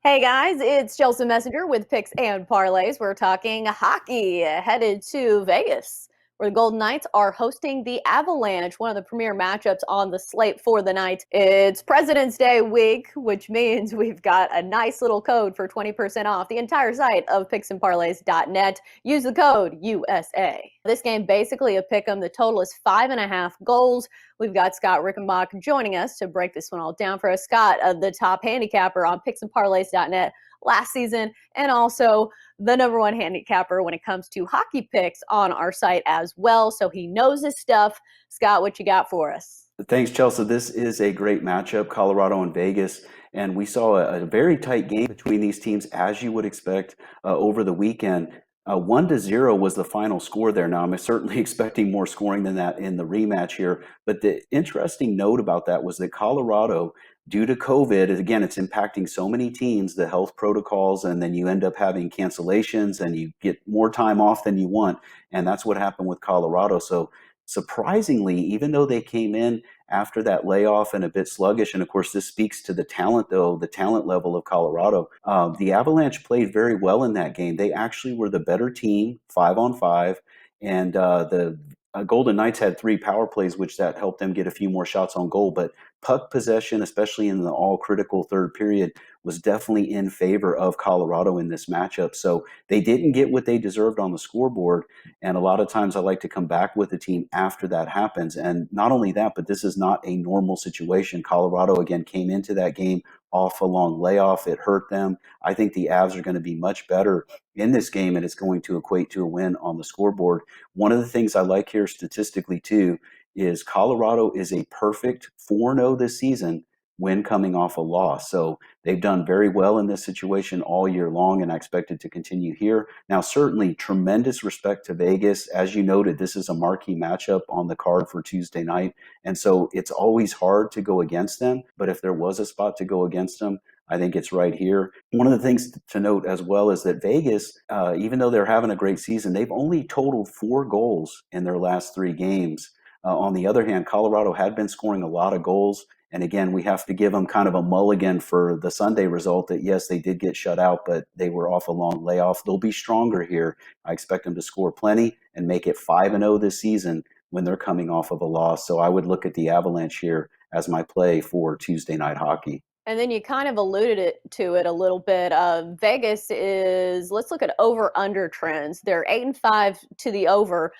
Hey guys, it's Chelsa Messenger with Picks and Parlays. We're talking hockey headed to Vegas, where the Golden Knights are hosting the Avalanche, one of the premier matchups on the slate for the night. It's President's Day week, which means we've got a nice little code for 20% off the entire site of picksandparlays.net. Use the code USA. This game basically a pick 'em. The total is 5.5 goals. We've got Scott Rickenbach joining us to break this one all down for us. Scott, the top handicapper on picksandparlays.net last season, and also the number one handicapper when it comes to hockey picks on our site as well. So he knows his stuff. Scott, what you got for us? Thanks, Chelsea. This is a great matchup, Colorado and Vegas. And we saw a very tight game between these teams, as you would expect over the weekend. 1-0 was the final score there. Now, I'm certainly expecting more scoring than that in the rematch here. But the interesting note about that was that Colorado, due to COVID, again, it's impacting so many teams, the health protocols, and then you end up having cancellations and you get more time off than you want. And that's what happened with Colorado. So surprisingly, even though they came in after that layoff and a bit sluggish, and of course this speaks to the talent, though, the talent level of Colorado, the Avalanche played very well in that game. They actually were the better team, 5-on-5, and the Golden Knights had 3 power plays, which that helped them get a few more shots on goal. But puck possession, especially in the all critical third period, was definitely in favor of Colorado in this matchup. So they didn't get what they deserved on the scoreboard. And a lot of times I like to come back with the team after that happens. And not only that, but this is not a normal situation. Colorado, again, came into that game off a long layoff. It hurt them. I think the Avs are going to be much better in this game, and it's going to equate to a win on the scoreboard. One of the things I like here statistically, too, is Colorado is a perfect 4-0 this season when coming off a loss. So they've done very well in this situation all year long, and I expect it to continue here. Now, certainly tremendous respect to Vegas. As you noted, this is a marquee matchup on the card for Tuesday night. And so it's always hard to go against them. But if there was a spot to go against them, I think it's right here. One of the things to note as well is that Vegas, even though they're having a great season, they've only totaled 4 goals in their last 3 games. On the other hand, Colorado had been scoring a lot of goals. And again, we have to give them kind of a mulligan for the Sunday result that, yes, they did get shut out, but they were off a long layoff. They'll be stronger here. I expect them to score plenty and make it 5-0 this season when they're coming off of a loss. So I would look at the Avalanche here as my play for Tuesday night hockey. And then you kind of alluded to it a little bit. Vegas is, let's look at over-under trends. They're 8-5 to the over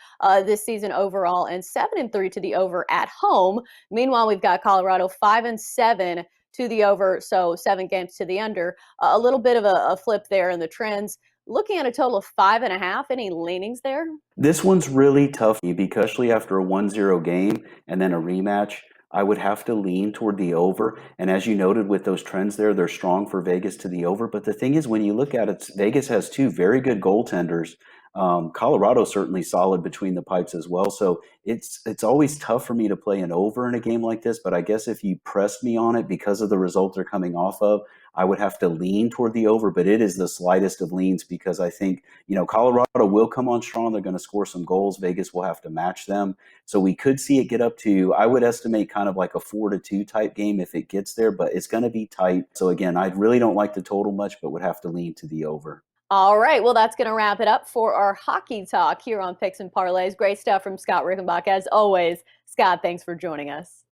this season overall, and 7-3 to the over at home. Meanwhile, we've got Colorado 5-7 to the over, so 7 games to the under. A little bit of a flip there in the trends. Looking at a total of 5.5. Any leanings there? This one's really tough because, especially after a 1-0 game and then a rematch, I would have to lean toward the over. And as you noted with those trends there, they're strong for Vegas to the over. But the thing is, when you look at it, Vegas has 2 very good goaltenders. Colorado certainly solid between the pipes as well. So it's always tough for me to play an over in a game like this. But I guess if you pressed me on it because of the result they're coming off of, I would have to lean toward the over. But it is the slightest of leans because I think, Colorado will come on strong. They're going to score some goals. Vegas will have to match them. So we could see it get up to, I would estimate kind of like a 4-2 type game if it gets there, but it's going to be tight. So again, I really don't like the total much, but would have to lean to the over. All right, well, that's going to wrap it up for our hockey talk here on Picks and Parlays. Great stuff from Scott Rickenbach, as always. Scott, thanks for joining us.